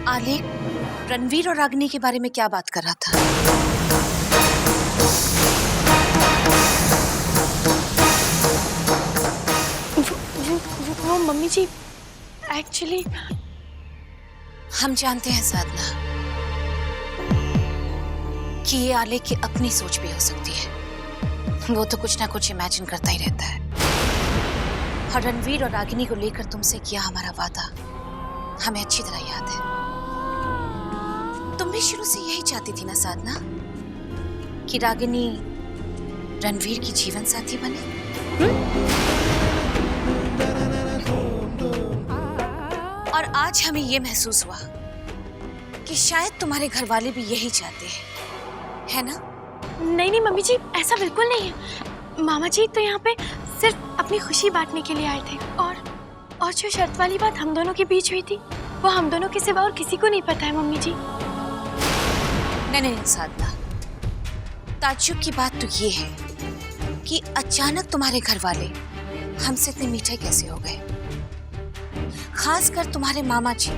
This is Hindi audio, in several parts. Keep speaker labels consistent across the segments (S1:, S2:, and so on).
S1: आलेख रणवीर और रागिनी के बारे में क्या बात कर रहा था?
S2: वो मम्मी जी एक्चुअली
S1: हम जानते हैं साधना कि ये आलेख की अपनी सोच भी हो सकती है। वो तो कुछ ना कुछ इमेजिन करता ही रहता है। और रणवीर और रागिनी को लेकर तुमसे किया हमारा वादा हमें अच्छी तरह याद है। तुम भी शुरू से यही चाहती थी ना साधना कि रागिनी रणवीर की जीवन साथी बने? और आज हमें यह महसूस हुआ कि शायद तुम्हारे घर वाले भी यही चाहते हैं, है ना?
S2: नहीं मम्मी जी, ऐसा बिल्कुल नहीं है। मामा जी तो यहाँ पे सिर्फ अपनी खुशी बांटने के लिए आए थे और जो शर्त वाली बात हम दोनों के बीच हुई थी वो हम दोनों के सिवा और किसी को नहीं पता है मम्मी जी।
S1: नहीं साधना, ताज्जुब की बात तो ये है कि अचानक तुम्हारे घर वाले हमसे इतने मीठे कैसे हो गए। खासकर तुम्हारे मामा जी,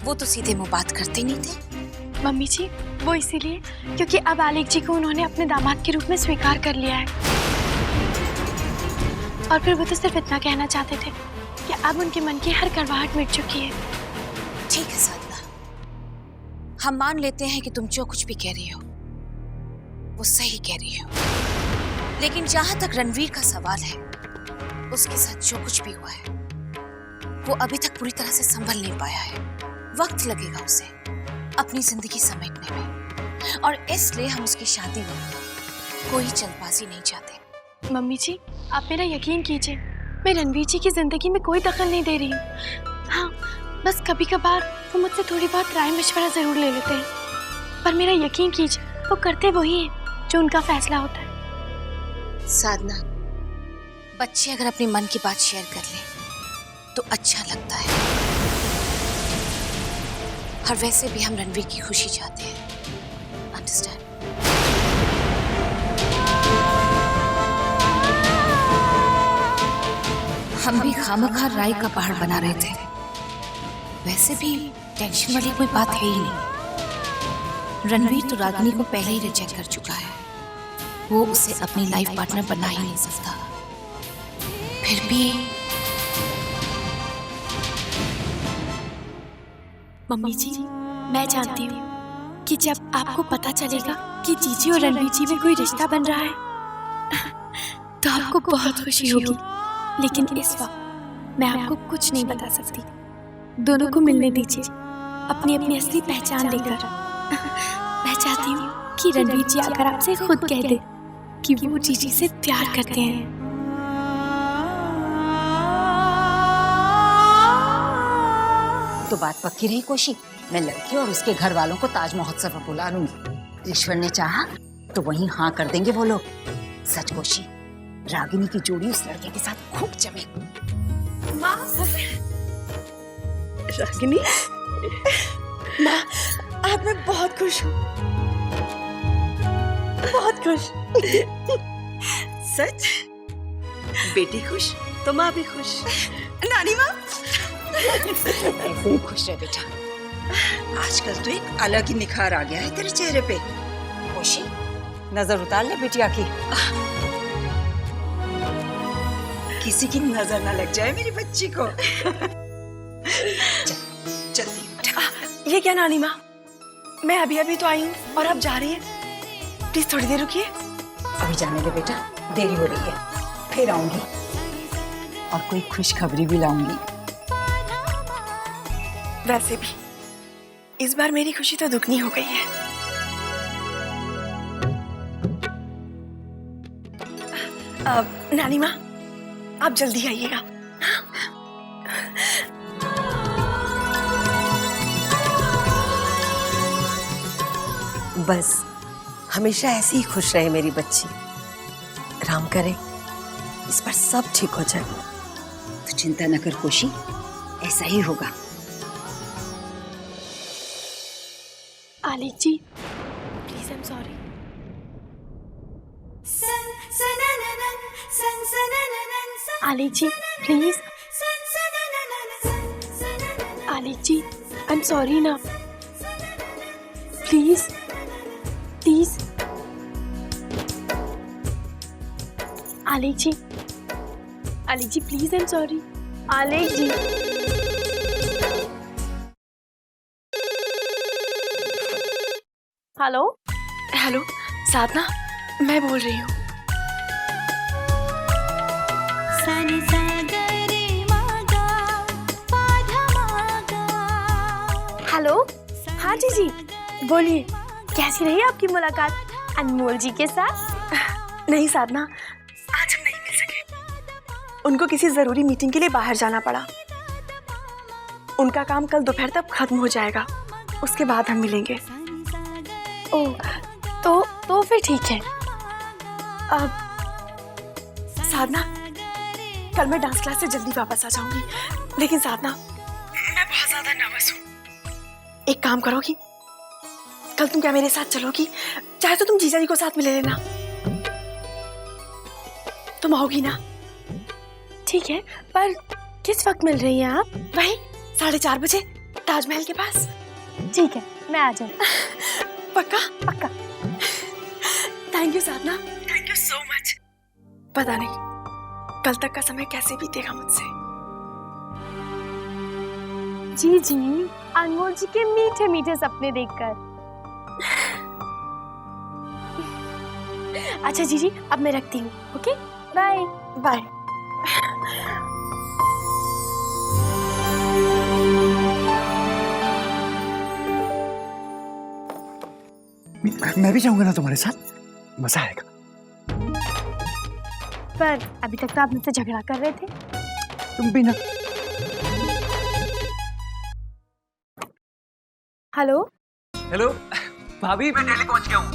S1: वो तो सीधे मुंह बात करते नहीं थे।
S2: मम्मी जी वो इसीलिए क्योंकि अब आलेख जी को उन्होंने अपने दामाद के रूप में स्वीकार कर लिया है। और फिर वो तो सिर्फ इतना कहना चाहते थे कि अब उनके मन की हर कड़वाहट मिट चुकी है।
S1: ठीक है साधना, हम मान लेते हैं कि तुम जो कुछ भी कह रही हो वो सही कह रही हो। लेकिन जहां तक रणवीर का सवाल है, उसके साथ जो कुछ भी हुआ है वो अभी तक पूरी तरह से संभल नहीं पाया है। वक्त लगेगा उसे अपनी जिंदगी समेटने में, और इसलिए हम उसकी शादी में कोई जल्दबाजी नहीं चाहते।
S2: मम्मी जी आप मेरा यकीन कीजिए, मैं रणवीर जी की जिंदगी में कोई दखल नहीं दे रही हूँ। हाँ, बस कभी कभार वो मुझसे थोड़ी बहुत राय मशवरा जरूर ले लेते हैं, पर मेरा यकीन कीजिए वो करते वही है जो उनका फैसला होता है।
S1: साधना, बच्चे अगर अपने मन की बात शेयर कर लें तो अच्छा लगता है। और वैसे भी हम रणवीर की खुशी चाहते हैं, अंडरस्टैंड? हम भी खामखा राय का पहाड़ बना रहे थे। वैसे भी टेंशन वाली कोई बात है ही नहीं। रणवीर तो रागिनी को पहले ही रिजेक्ट कर चुका है। वो उसे अपनी लाइफ पार्टनर बना ही नहीं सकता। फिर भी
S2: मम्मी जी मैं जानती हूँ कि जब आपको पता चलेगा कि जीजी और रणवीर जी में कोई रिश्ता बन रहा है तो आपको बहुत खुशी होगी। लेकिन इस वक्त मैं आपको कुछ नहीं बता सकती। दोनों को मिलने दीजिए अपनी अपनी असली पहचान लेकर। मैं चाहती हूँ कि रणवीर जी आकर आपसे खुद कह दे कि वो जीजी से प्यार करते हैं।
S3: तो बात पक्की रही कोशी, मैं लड़की और उसके घर वालों को ताज महोत्सव में बुला लूंगी। ईश्वर ने चाहा तो वहीं हाँ कर देंगे वो लोग। सच कोशी, रागिनी की जोड़ी उस लड़के के साथ खूब जमे।
S2: माँ, रागिनी, माँ आज मैं बहुत खुश हूँ, बहुत खुश।
S4: सच? बेटी खुश तो माँ भी खुश। नानी माँ
S3: ऐसे ही खुश रहे बेटा।
S4: आजकल तो एक अलग ही निखार आ गया है तेरे चेहरे पे।
S3: कोशी, नजर उतार ले बिटिया की।
S4: किसी की नजर ना लग जाए मेरी बच्ची को। जल्दी।
S2: ये क्या नानी माँ, मैं अभी अभी तो आई हूँ और आप जा रही हैं। प्लीज थोड़ी देर रुकिए।
S3: अभी जाने दे बेटा, देरी हो रही है। फिर आऊंगी और कोई खुशखबरी भी लाऊंगी।
S2: वैसे भी इस बार मेरी खुशी तो दुगनी हो गई है। नानी माँ आप जल्दी आइएगा।
S4: बस हमेशा ऐसी ही खुश रहे मेरी बच्ची। राम करे इस पर सब ठीक हो जाए।
S3: तो चिंता न कर कोशी, ऐसा ही होगा।
S2: आलेख जी प्लीज आई एम सॉरी। आलेख जी प्लीज। आलेख जी आई एम सॉरी ना, प्लीज प्लीज। आलेख जी प्लीज, आई एम सॉरी। आलेख जी, हेलो हेलो साधना, मैं बोल रही हूँ। हेलो, हाँ जी बोलिए, कैसी रही आपकी मुलाकात अनमोल जी के साथ? नहीं साधना, आज हम नहीं मिल सके। उनको किसी जरूरी मीटिंग के लिए बाहर जाना पड़ा। उनका काम कल दोपहर तक खत्म हो जाएगा, उसके बाद हम मिलेंगे। ओह, तो फिर ठीक है। अब साधना, कल मैं डांस क्लास से जल्दी वापस आ जाऊंगी, लेकिन साधना मैं बहुत ज्यादा नर्वस हूँ। एक काम करोगी, कल तुम क्या मेरे साथ चलोगी? चाहे तो तुम जीजा जी को साथ में ले लेना। तुम आओगी ना? ठीक है, पर किस वक्त मिल रही हैं आप? वही 4:30 बजे ताजमहल के पास। ठीक है, मैं आ जाऊँ। पक्का पक्का। Thank you Sadhana, thank you so much. पता नहीं कल तक का समय कैसे बीतेगा मुझसे। जी अनमोल जी के मीठे मीठे सपने देखकर। अच्छा जी, अब मैं रखती हूँ। Okay, bye bye.
S5: मैं भी जाऊंगा ना तुम्हारे साथ, मजा आएगा।
S2: पर अभी तक तो आप मुझसे झगड़ा कर रहे थे।
S5: तुम भी ना।
S2: हेलो
S6: हेलो भाभी, मैं दिल्ली पहुंच गया हूँ।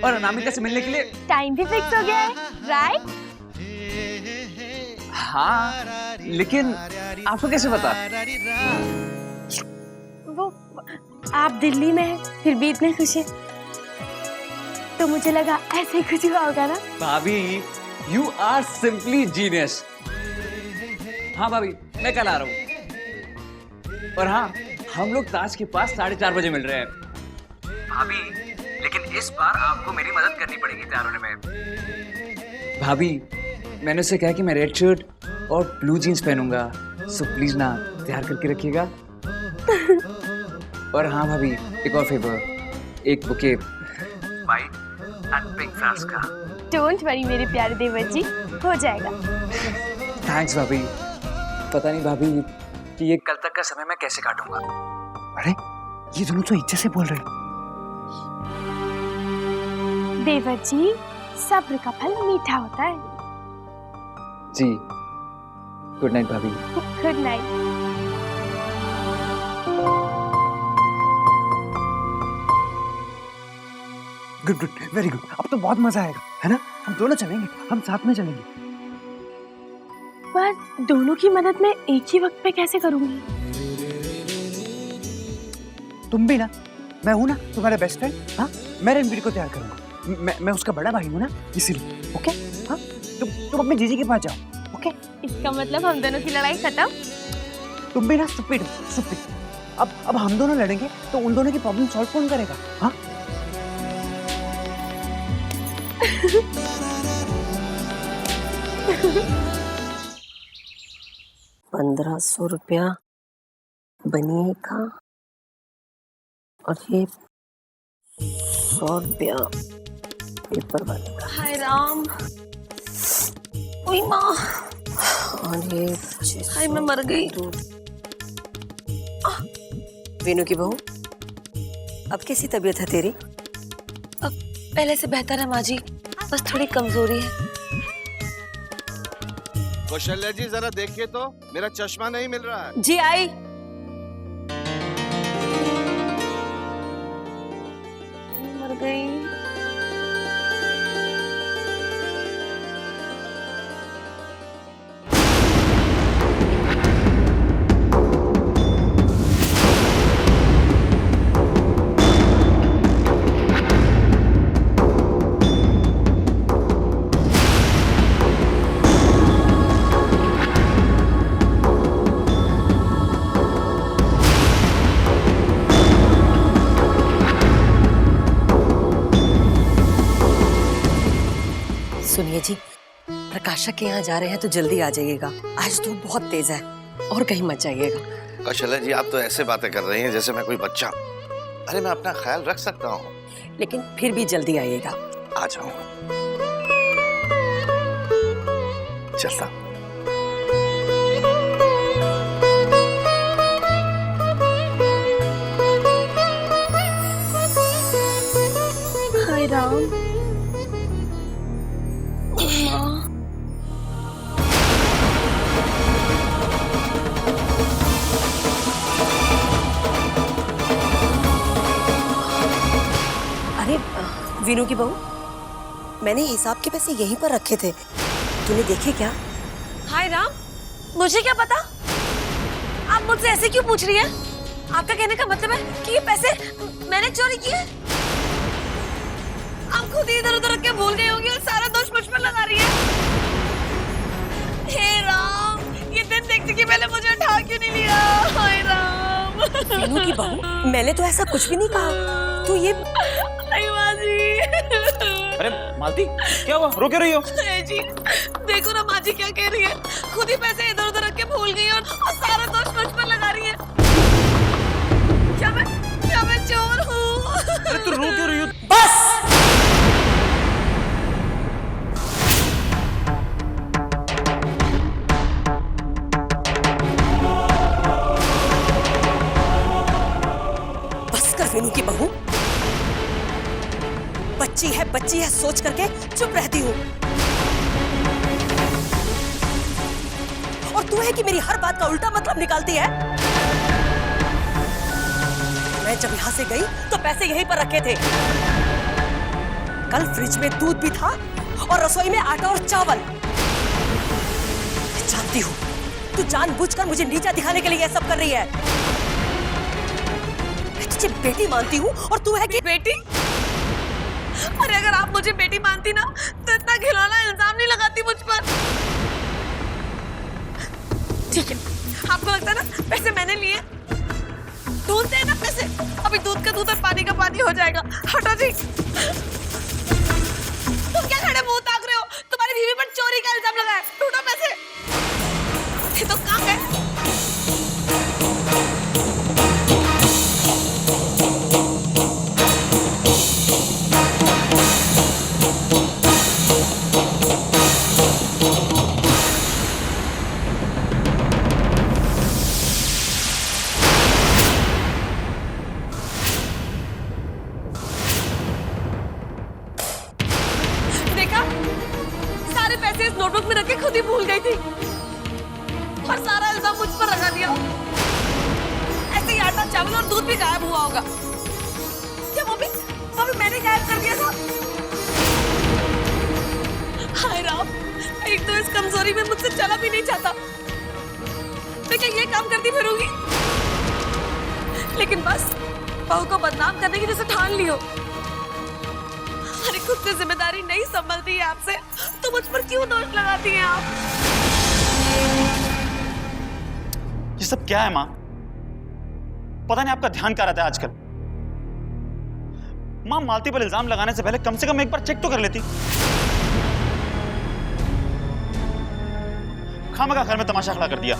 S6: और अनामिका से मिलने के लिए
S2: टाइम भी फिक्स हो गया है, राइट?
S6: हाँ, लेकिन आपको कैसे पता?
S2: वो आप दिल्ली में हैं, फिर भी इतने खुश हैं, तो मुझे लगा ऐसे ही खुश हुआ होगा ना।
S6: भाभी, यू आर सिंपली जीनियस। हाँ भाभी, मैं कल आ रहा हूँ। और हाँ, हम लोग ताज के पास 4:30 बजे मिल रहे हैं। भाभी, लेकिन इस बार आपको मेरी मदद करनी पड़ेगी तैयार होने में। भाभी, मैंने उससे कहा कि मैं रेड शर्ट और ब्लू जीन्स पहनूंगा, सो प्लीज ना तैयार करके रखिएगा। और हाँ भाभी, एक और फेवर, एक bouquet white and pink flowers का।
S2: डोंट वरी मेरे प्यारे देवर जी, हो जाएगा।
S6: थैंक्स भाभी। पता नहीं भाभी कि ये कल तक का समय मैं कैसे काटूंगा।
S5: अरे ये दोनों तो इज्जत से बोल रहे हैं।
S2: देवर जी, सब्र का फल मीठा होता है।
S6: जी, गुड नाइट भाभी।
S2: Good night.
S5: Good, very good. अब तो बहुत मजा आएगा, है ना? हम दोनों चलेंगे, हम साथ में चलेंगे।
S2: पर दोनों की मदद मैं एक ही वक्त पे कैसे करूंगी?
S5: तुम भी ना, मैं हूं ना तुम्हारे बेस्ट फ्रेंड। हाँ, मैं रणवीर को तैयार करूंगा। मैं उसका बड़ा भाई हूं ना, इसीलिए। ओके? हाँ, तुम अपने जीजी के पास जाओ। ओके?
S2: इसका मतलब हम दोनों की लड़ाई खत्म?
S5: तुम भी ना स्टूपिड हो, स्टूपिड। अब हम दोनों लड़ेंगे तो उन दोनों की प्रॉब्लम सॉल्व कौन करेगा? हाँ?
S4: 1500 रुपया बनिए का, और ये 100 रुपया पेपर वाले का।
S2: हाय राम,
S4: ओई माँ, और ये
S2: हाय मैं मर गई।
S4: वीनू की बहू, अब कैसी तबीयत है तेरी?
S7: अब पहले से बेहतर है माँ जी, बस थोड़ी कमजोरी है।
S8: कौशल्या जी जरा देखिए तो, मेरा चश्मा नहीं मिल रहा है।
S7: जी आई। मर गई।
S4: प्रकाशक के यहाँ जा रहे हैं तो जल्दी आ जाइएगा। आज धूप बहुत तेज है और कहीं मत जाइएगा।
S8: कौशल्या जी, आप तो ऐसे बातें कर रही हैं जैसे मैं कोई बच्चा। अरे मैं अपना ख्याल रख सकता हूँ।
S4: लेकिन फिर भी जल्दी आइएगा।
S8: आ जाऊंगा। चलता।
S2: हाय राम।
S4: अरे वीनू की बहू, मैंने हिसाब के पैसे यहीं पर रखे थे, तूने देखे क्या?
S7: हाय राम, मुझे क्या पता? आप मुझसे ऐसे क्यों पूछ रही हैं? आपका कहने का मतलब है कि ये पैसे मैंने चोरी किए? आप खुद ही इधर उधर रख के भूल गई होंगी और सारा दोष मुझ पर लगा रही है। हे राम, ये दिन देखते कि पहले मुझे उठा क्यों नहीं लिया? हाय राम।
S4: वीनू की बहू, मैंने तो ऐसा कुछ भी नहीं कहा। तू ये
S7: नहीं माजी।
S6: अरे मालती, क्या हुआ? रो क्यों रही हो?
S7: जी, देखो ना माजी क्या कह रही है। खुद ही पैसे इधर उधर रख के भूल गई और सारा दोष मुझ पर लगा रही है। क्या मैं चोर हूँ?
S6: अरे तू रो क्यों रही हो?
S4: बस। बस कर वीनू की बहू। बच्ची है सोच करके चुप रहती हूँ। और तू है कि मेरी हर बात का उल्टा मतलब निकालती है। मैं जब यहाँ से गई तो पैसे यहीं पर रखे थे। कल फ्रिज में दूध भी था और रसोई में आटा और चावल। मैं जानती हूँ तू जानबूझकर मुझे नीचा दिखाने के लिए यह सब कर रही है। मैं तुझे बेटी मानती हूँ और तू है कि
S7: बेटी? अरे अगर आप मुझे बेटी मानती ना तो इतना घिनौना इल्जाम नहीं लगाती मुझ पर। ठीक है, आपको लगता है ना पैसे मैंने लिए? दूध दे ना पैसे, अभी दूध का दूध और पानी का पानी हो जाएगा। हटो जी। तुम क्या खड़े मुंह ताक रहे हो? तुम्हारी बीवी पर चोरी का इल्जाम लगा है। ढूंढो पैसे। ये तो काम है। पैसे इस नोटबुक में रख के खुद ही भूल गई थी और सारा इल्जाम मुझ पर लगा दिया। ऐसे ही आटा चावल और दूध भी गायब हुआ होगा। क्या वो भी मैंने गायब कर दिया था? हाय राम, एक तो इस कमजोरी में मुझसे चला भी नहीं जाता। मैं क्या ये काम करती फिरूंगी? लेकिन बस बहू को बदनाम करने की जैसे ठान लियो। अरे खुद से जिम्मेदारी नहीं संभलती है आपसे तो मुझ पर क्यों दोष लगाती हैं आप?
S9: ये सब क्या है माँ? पता नहीं आपका ध्यान कहाँ रहता है आजकल। माँ, मालती पर इल्जाम लगाने से पहले कम से कम एक बार चेक तो कर लेती। खामखा घर में तमाशा खड़ा कर दिया।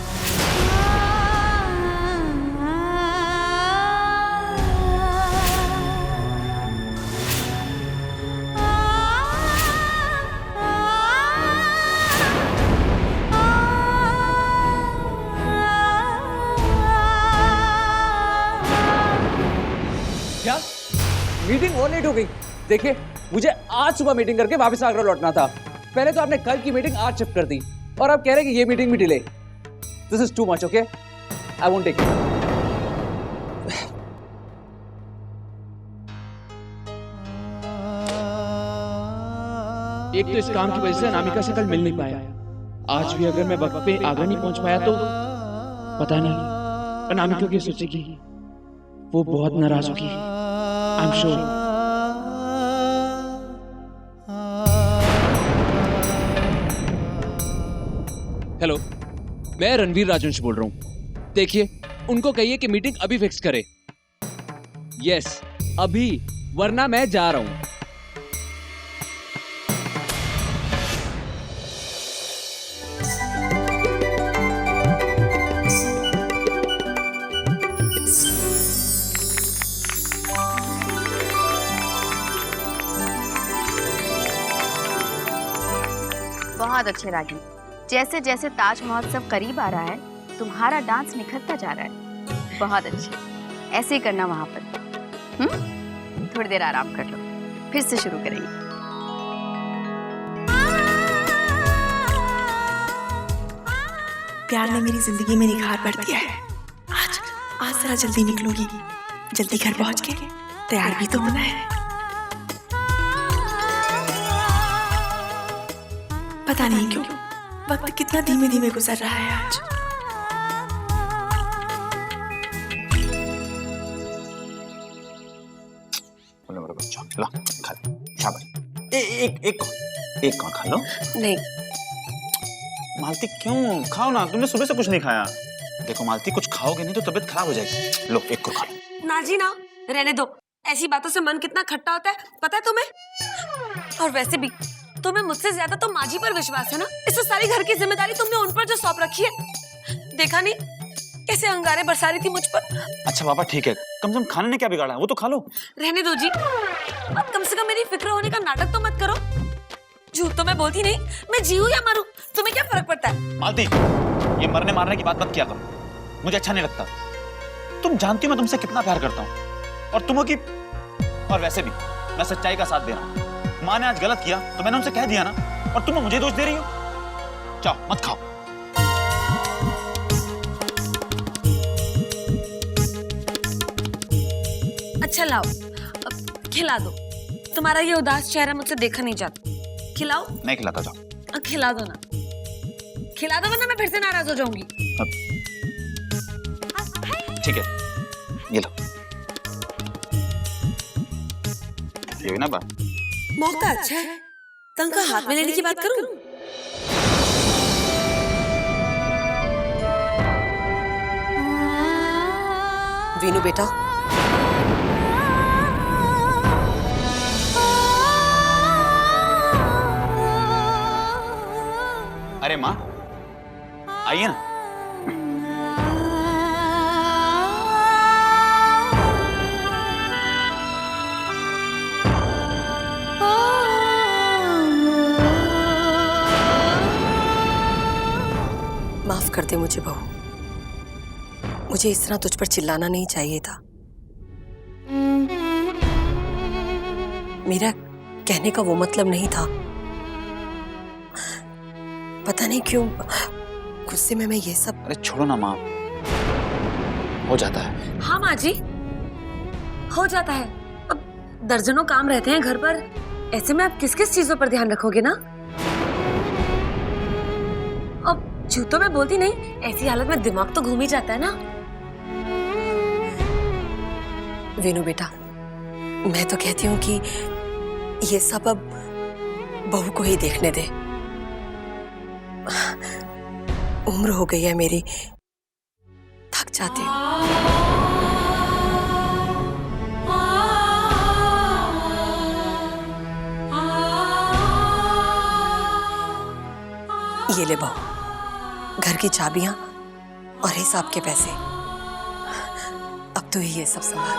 S6: क्या मीटिंग और लेट हो गई? देखिए, मुझे आज सुबह मीटिंग करके वापस आगरा लौटना था। पहले तो आपने कल की मीटिंग आज शिफ्ट कर दी और आप कह रहे हैं कि ये मीटिंग भी delay. This is too much, okay? I won't take it.
S10: एक तो इस काम की वजह से अनामिका से कल मिल नहीं पाया। आज भी अगर मैं वक्त पे आगरा नहीं पहुंच पाया तो पता नहीं अनामिका क्या सोचेगी। वो बहुत नाराज होगी, आई एम श्योर।
S6: हेलो, मैं रणवीर राजवंश बोल रहा हूं। देखिए, उनको कहिए कि मीटिंग अभी फिक्स करे। यस, अभी, वरना मैं जा रहा हूं।
S2: बहुत अच्छे रागी। जैसे जैसे ताज महोत्सव करीब आ रहा है तुम्हारा डांस निखरता जा रहा है। बहुत अच्छे, ऐसे ही करना वहां पर। थोड़ी देर आराम कर लो, फिर से शुरू करेंगे।
S11: प्यार ने मेरी जिंदगी में निखार भर दिया है। आज जरा जल्दी निकलूंगी, जल्दी घर पहुंच के तैयार भी तो होना है। पता नहीं क्यों वक्त कितना धीमे धीमे गुजर रहा है आज।
S9: मेरा बच्चा ला खा शाबाश। एक कौन खा लो।
S4: नहीं
S9: मालती क्यों, खाओ ना, तुमने सुबह से कुछ नहीं खाया। देखो मालती, कुछ खाओगे नहीं तो तबीयत खराब हो जाएगी। लो एक को खा लो।
S7: ना जी ना, रहने दो। ऐसी बातों से मन कितना खट्टा होता है पता है तुम्हें। और वैसे भी तुम्हें मुझसे ज्यादा तो माँ जी पर विश्वास है ना। इससे सारी घर की जिम्मेदारी तुमने उन पर जो सौंप रखी है। देखा नहीं कैसे अंगारे बरसा रही थी मुझ पर।
S9: अच्छा बाबा ठीक है, कम से कम खाने ने क्या बिगाड़ा है, वो तो खा लो।
S7: रहने दो जी, अब कम से कम मेरी फिक्र होने का नाटक तो मत करो। झूठ तो मैं बोलती नहीं, मैं जीऊं या मरूं तुम्हें क्या फर्क पड़ता है।
S9: मालती, ये मरने मारने की बात मत किया करो, मुझे अच्छा नहीं लगता। तुम जानती हो मैं तुमसे कितना प्यार करता हूँ, और तुम हो कि, और वैसे भी मैं सच्चाई का साथ दे रहा हूँ। माँ ने आज गलत किया तो मैंने उनसे कह दिया ना, और तुम मुझे दोष दे रही हो। जाओ मत खाओ।
S7: अच्छा लाओ, अब खिला दो। तुम्हारा ये उदास चेहरा मुझसे देखा नहीं जाता। खिलाओ।
S9: नहीं खिलाता, जाओ।
S7: खिला दो ना, खिला दो वरना मैं फिर से नाराज हो जाऊंगी।
S9: ठीक है, ये लो। ये हुई ना बात।
S7: मौका अच्छा है, तंका हाथ में लेने की बात करूं।
S4: वीनू बेटा,
S9: अरे माँ आइए ना।
S4: माफ कर दे मुझे बहू, मुझे इस तरह तुझ पर चिल्लाना नहीं चाहिए था। मेरा कहने का वो मतलब नहीं था। पता नहीं क्यों गुस्से में मैं ये सब।
S9: अरे छोड़ो ना माँ, हो जाता है।
S7: हाँ माँ जी, हो जाता है। अब दर्जनों काम रहते हैं घर पर, ऐसे में आप किस किस चीजों पर ध्यान रखोगे ना। अब झूठ तो मैं बोलती नहीं, ऐसी हालत में दिमाग तो घूम ही जाता है ना। वीनू बेटा, मैं तो कहती हूँ कि ये सब अब बहू को ही देखने दे। उम्र हो गई है मेरी, थक जाती हूँ। ये ले बहू, घर की चाबियां और हिसाब के पैसे। अब तो ही ये सब संभाल।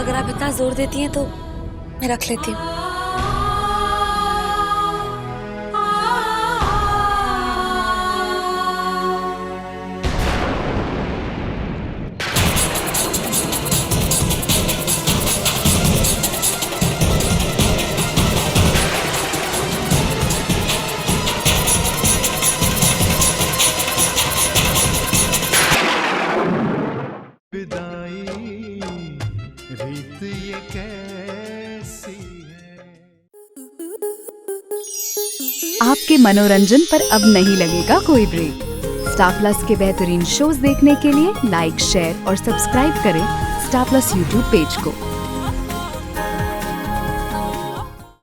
S7: अगर आप इतना जोर देती हैं तो मैं रख लेती हूँ।
S12: आपके मनोरंजन पर अब नहीं लगेगा कोई ब्रेक। स्टार प्लस के बेहतरीन शोज देखने के लिए लाइक, शेयर और सब्सक्राइब करें स्टार प्लस यूट्यूब पेज को।